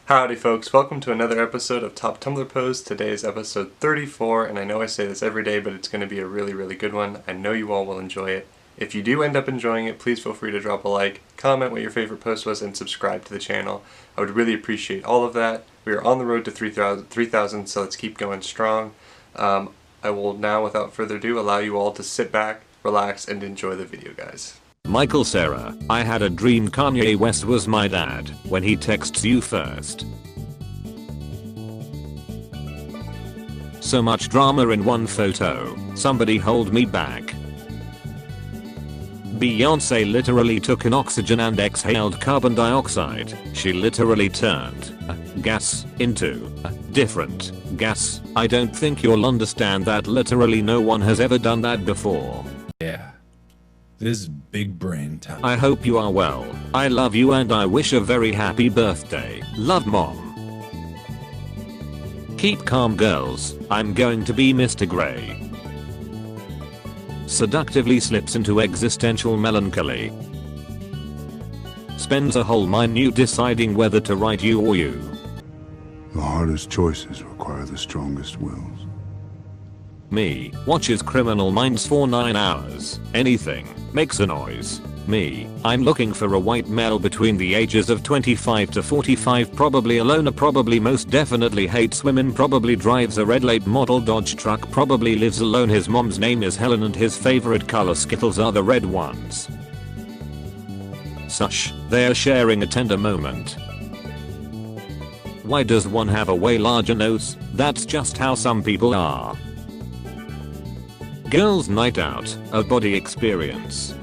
Howdy folks, welcome to another episode of Top Tumblr Posts. Today is episode 34, and I know I say this every day, but it's going to be a really good one. I know you all will enjoy it. If you do end up enjoying it, please feel free to drop a like, comment what your favorite post was, and subscribe to the channel. I would really appreciate all of that. We are on the road to 3,000, so let's keep going strong. I will now, without further ado, allow you all to sit back, relax, and enjoy the video, guys. Michael Sarah, I had a dream Kanye West was my dad when he texts you first. So much drama in one photo, somebody hold me back. Beyonce literally took an oxygen and exhaled carbon dioxide. She literally turned gas into different gas. I don't think you'll understand that literally no one has ever done that before. Yeah. This is big brain time. I hope you are well. I love you and I wish a very happy birthday. Love, Mom. Keep calm, girls. I'm going to be Mr. Grey. Seductively slips into existential melancholy. Spends a whole minute deciding whether to write you or you. The hardest choices require the strongest wills. Me, watches Criminal Minds for 9 hours. Anything, makes a noise. Me, I'm looking for a white male between the ages of 25 to 45, probably a loner, probably most definitely hates women, probably drives a red late model Dodge truck, probably lives alone, his mom's name is Helen and his favorite color Skittles are the red ones. Sush, they're sharing a tender moment. Why does one have a way larger nose? That's just how some people are. Girls' night out, a body experience.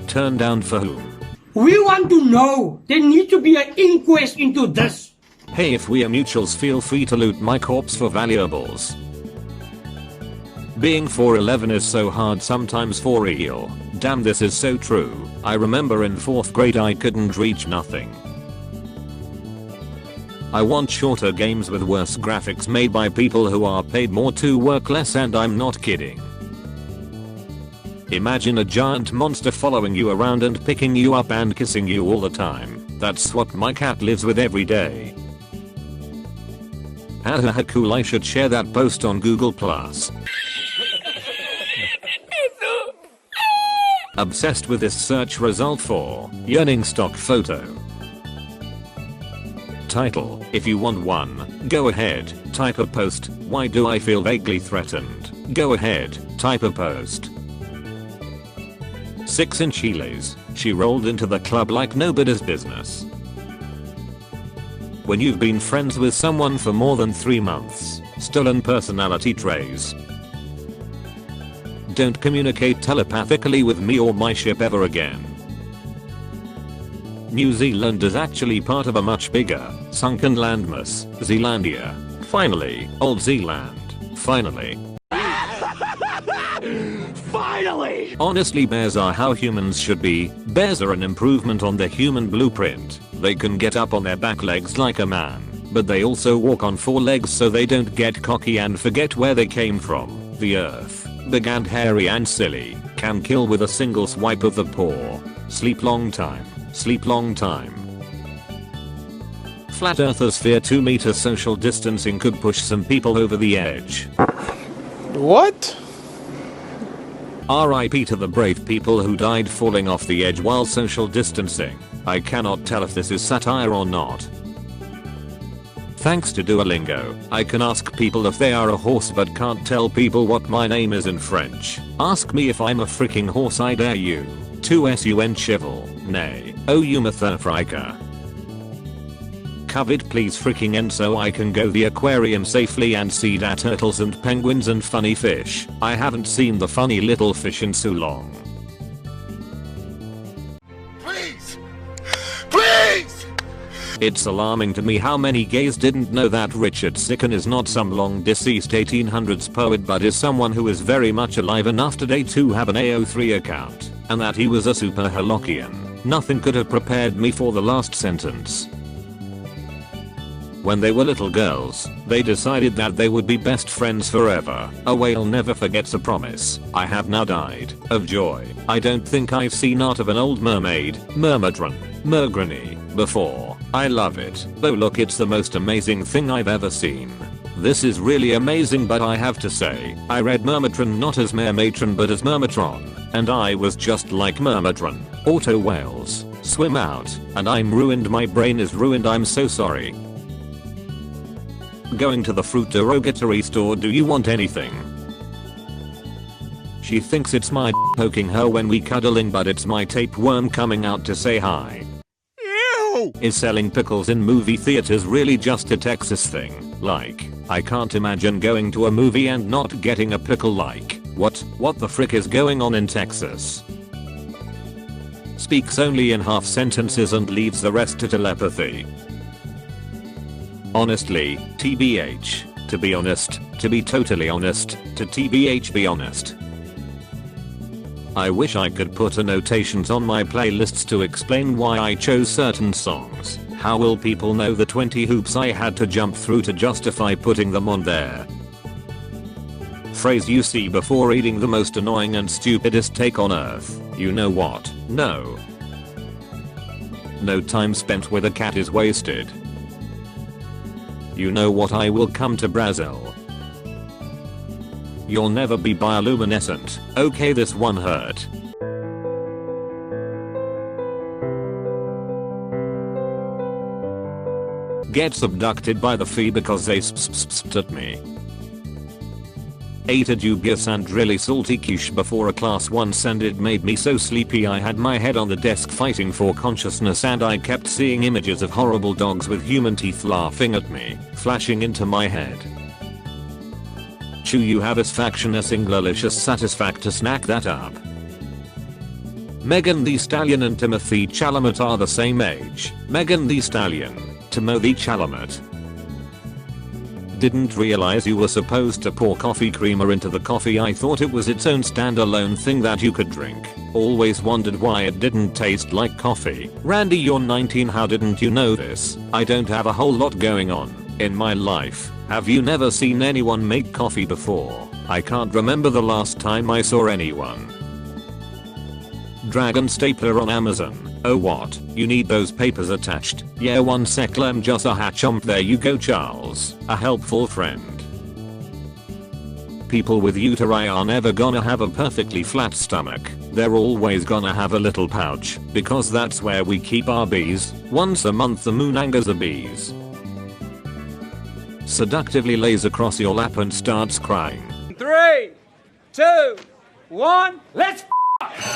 Turned down for whom? We want to know. There needs to be an inquest into this. Hey, if we are mutuals, feel free to loot my corpse for valuables. Being 4'11" is so hard sometimes, for real. Damn, this is so true. I remember in 4th grade I couldn't reach nothing. I want shorter games with worse graphics made by people who are paid more to work less, and I'm not kidding. Imagine a giant monster following you around and picking you up and kissing you all the time. That's what my cat lives with every day. Haha, cool, I should share that post on Google+. Obsessed with this search result for yearning stock photo. Title, if you want one, go ahead, type a post. Why do I feel vaguely threatened? Go ahead, type a post. 6 in Chiles, she rolled into the club like nobody's business. When you've been friends with someone for more than 3 months, stolen personality traits. Don't communicate telepathically with me or my ship ever again. New Zealand is actually part of a much bigger, sunken landmass, Zealandia. Finally, Old Zealand. Finally. Finally! Honestly, bears are how humans should be. Bears are an improvement on the human blueprint. They can get up on their back legs like a man, but they also walk on 4 legs so they don't get cocky and forget where they came from. The earth, big and hairy and silly, can kill with a single swipe of the paw. Sleep long time. Sleep long time. Flat earthers fear 2 meter social distancing could push some people over the edge. What? RIP to the brave people who died falling off the edge while social distancing. I cannot tell if this is satire or not. Thanks to Duolingo, I can ask people if they are a horse but can't tell people what my name is in French. Ask me if I'm a freaking horse, I dare you. 2sun chival, nay, oh you motherfricker. Covered, please freaking end so I can go the aquarium safely and see da turtles and penguins and funny fish. I haven't seen the funny little fish in so long. Please! Please! It's alarming to me how many gays didn't know that Richard Sicken is not some long deceased 1800s poet but is someone who is very much alive enough today to have an AO3 account, and that he was a super Holokian. Nothing could have prepared me for the last sentence. When they were little girls, they decided that they would be best friends forever. A whale never forgets a promise. I have now died of joy. I don't think I've seen Art of an Old Mermaid, Mermadron, Mergranny, before. I love it. Oh look, it's the most amazing thing I've ever seen. This is really amazing, but I have to say, I read Mermatron not as Mermatron but as Mermatron, and I was just like Mermatron. Auto whales, swim out, and I'm ruined, my brain is ruined, I'm so sorry. Going to the fruit derogatory store, do you want anything? She thinks it's my poking her when we cuddling, but it's my tapeworm coming out to say hi. Ew! Is selling pickles in movie theaters really just a Texas thing? Like, I can't imagine going to a movie and not getting a pickle. Like, what the frick is going on in Texas? Speaks only in half sentences and leaves the rest to telepathy. Honestly, TBH, to be honest, to be totally honest, to TBH be honest. I wish I could put annotations on my playlists to explain why I chose certain songs. How will people know the 20 hoops I had to jump through to justify putting them on there? Phrase you see before reading the most annoying and stupidest take on earth. You know what? No. No time spent with a cat is wasted. You know what? I will come to Brazil. You'll never be bioluminescent. Okay, this one hurt. Gets abducted by the fee because they spit at me. Ate a dubious and really salty quiche before a class once and it made me so sleepy I had my head on the desk fighting for consciousness and I kept seeing images of horrible dogs with human teeth laughing at me, flashing into my head. Chew you have a singlelicious satisfact to snack that up. Megan Thee Stallion and Timothy Chalamet are the same age. Megan Thee Stallion, Timothy Chalamet. Didn't realize you were supposed to pour coffee creamer into the coffee. I thought it was its own standalone thing that you could drink. Always wondered why it didn't taste like coffee. Randy, you're 19, how didn't you know this? I don't have a whole lot going on in my life. Have you never seen anyone make coffee before? I can't remember the last time I saw anyone. Dragon stapler on Amazon. Oh what? You need those papers attached? Yeah, one sec, lem just a hatchump. There you go, Charles. A helpful friend. People with uteri are never gonna have a perfectly flat stomach. They're always gonna have a little pouch, because that's where we keep our bees. Once a month the moon angers the bees. Seductively lays across your lap and starts crying. 3, 2, 1, let's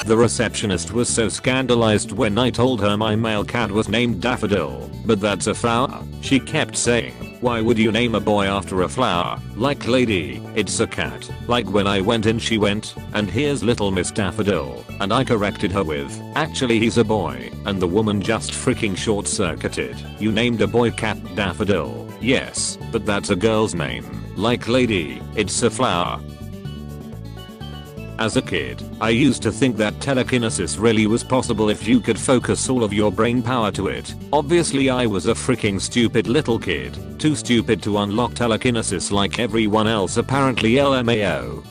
The receptionist was so scandalized when I told her my male cat was named Daffodil, but that's a flower. She kept saying, why would you name a boy after a flower? Like, lady, it's a cat. Like when I went in she went, and here's little Miss Daffodil, and I corrected her with, actually he's a boy, and the woman just freaking short circuited. You named a boy cat Daffodil. Yes, but that's a girl's name. Like, lady, it's a flower. As a kid, I used to think that telekinesis really was possible if you could focus all of your brain power to it. Obviously I was a freaking stupid little kid, too stupid to unlock telekinesis like everyone else apparently, LMAO.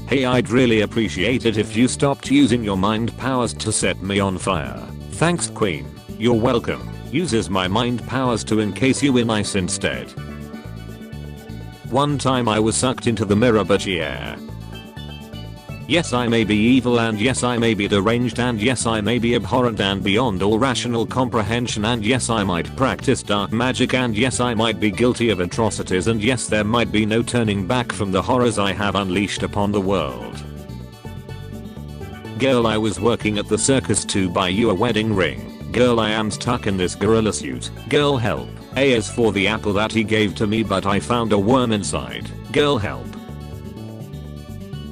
Hey, I'd really appreciate it if you stopped using your mind powers to set me on fire. Thanks, Queen. You're welcome. Uses my mind powers to encase you in ice instead. One time I was sucked into the mirror, but yeah. Yes, I may be evil, and yes, I may be deranged, and yes, I may be abhorrent and beyond all rational comprehension, and yes, I might practice dark magic, and yes, I might be guilty of atrocities, and yes, there might be no turning back from the horrors I have unleashed upon the world. Girl, I was working at the circus to buy you a wedding ring. Girl, I am stuck in this gorilla suit. Girl, help. A is for the apple that he gave to me, but I found a worm inside. Girl, help.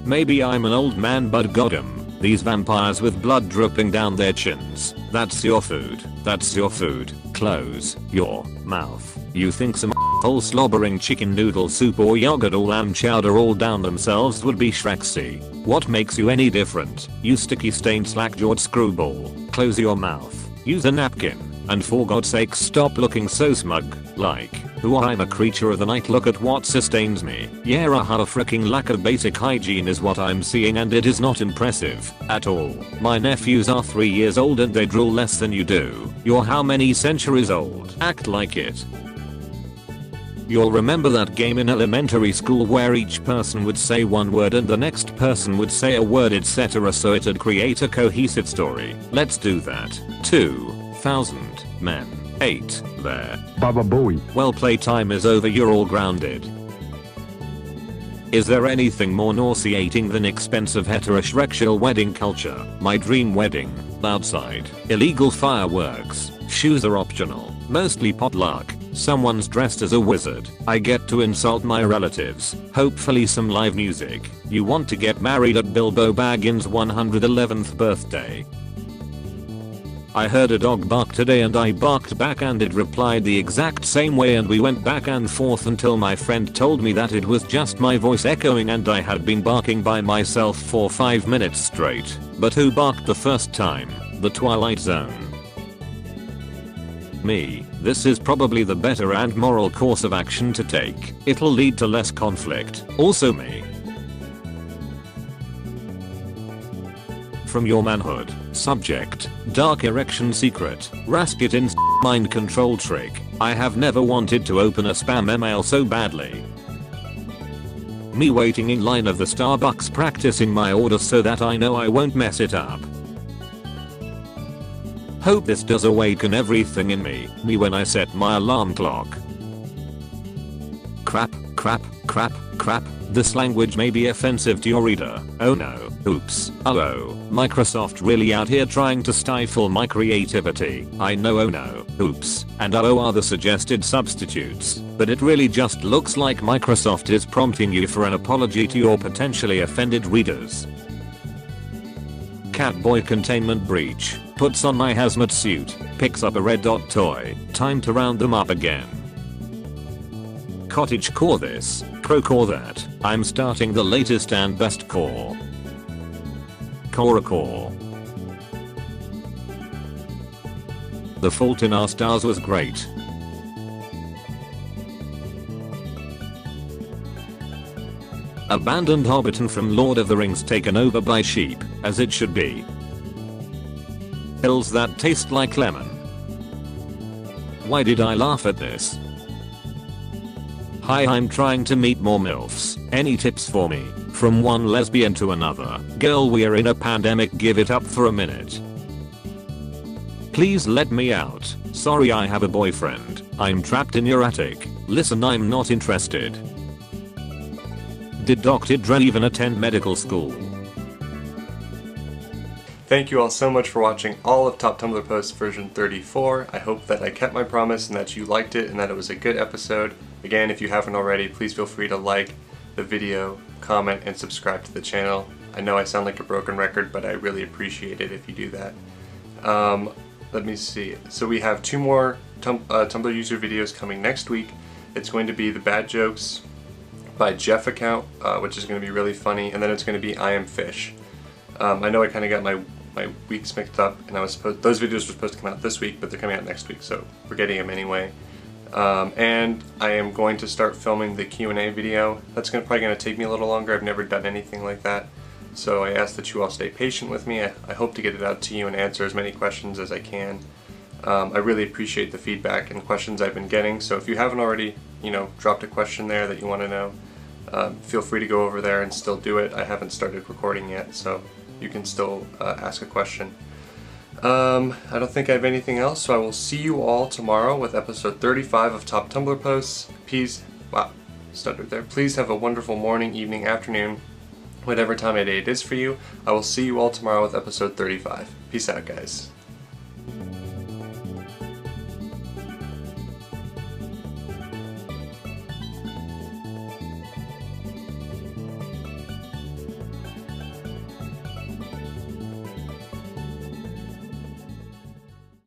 Maybe I'm an old man, but goddamn, these vampires with blood dripping down their chins. That's your food. That's your food. Close your mouth. You think some whole slobbering chicken noodle soup or yogurt or lamb chowder all down themselves would be Shrexy? What makes you any different? You sticky stained slack-jawed screwball. Close your mouth. Use a napkin. And for God's sake stop looking so smug. Like, who I'm a creature of the night, look at what sustains me. Yeah, a freaking lack of basic hygiene is what I'm seeing, and it is not impressive at all. My nephews are 3 years old and they drool less than you do. You're how many centuries old? Act like it. You'll remember that game in elementary school where each person would say one word and the next person would say a word, etc. so it'd create a cohesive story. Let's do that. 2000 men. 8 there. Baba Booey. Well, playtime is over, you're all grounded. Is there anything more nauseating than expensive heterosexual wedding culture? My dream wedding. Outside. Illegal fireworks. Shoes are optional. Mostly potluck. Someone's dressed as a wizard. I get to insult my relatives. Hopefully some live music. You want to get married at Bilbo Baggins' 111th birthday. I heard a dog bark today and I barked back and it replied the exact same way and we went back and forth until my friend told me that it was just my voice echoing and I had been barking by myself for 5 minutes straight. But who barked the first time? The Twilight Zone. Me. This is probably the better and moral course of action to take. It'll lead to less conflict. Also me. From your manhood. Subject. Dark erection secret. Rasputin's mind control trick. I have never wanted to open a spam email so badly. Me waiting in line of the Starbucks practicing my order so that I know I won't mess it up. Hope this does awaken everything in me. Me when I set my alarm clock. Crap, crap, crap, crap. This language may be offensive to your reader. Oh no. Oops. Uh-oh. Microsoft really out here trying to stifle my creativity. I know, oh no. Oops. And uh-oh are the suggested substitutes. But it really just looks like Microsoft is prompting you for an apology to your potentially offended readers. Catboy containment breach. Puts on my hazmat suit. Picks up a red dot toy. Time to round them up again. Cottage core this. Pro core that. I'm starting the latest and best core. Core. The Fault in Our Stars was great. Abandoned Hobbiton from Lord of the Rings taken over by sheep, as it should be. Pills that taste like lemon. Why did I laugh at this? Hi, I'm trying to meet more MILFs. Any tips for me? From one lesbian to another. Girl, we're in a pandemic, give it up for a minute. Please let me out. Sorry, I have a boyfriend. I'm trapped in your attic. Listen, I'm not interested. Did Dr. Dre even attend medical school? Thank you all so much for watching all of Top Tumblr Posts version 34. I hope that I kept my promise and that you liked it and that it was a good episode. Again, if you haven't already, please feel free to like the video, comment, and subscribe to the channel. I know I sound like a broken record, but I really appreciate it if you do that. Let me see. So we have 2 more Tumblr user videos coming next week. It's going to be the bad jokes by Jeff account, which is going to be really funny, and then it's going to be I Am Fish. I know I kind of got my weeks mixed up, and those videos were supposed to come out this week, but they're coming out next week, so we're getting them anyway. And I am going to start filming the Q&A video. That's probably going to take me a little longer. I've never done anything like that, so I ask that you all stay patient with me. I hope to get it out to you and answer as many questions as I can. I really appreciate the feedback and questions I've been getting, so if you haven't already, dropped a question there that you want to know, feel free to go over there and still do it. I haven't started recording yet, so you can still ask a question. I don't think I have anything else, so I will see you all tomorrow with episode 35 of Top Tumblr Posts. Stuttered there. Please have a wonderful morning, evening, afternoon, whatever time of day it is for you. I will see you all tomorrow with episode 35. Peace out, guys.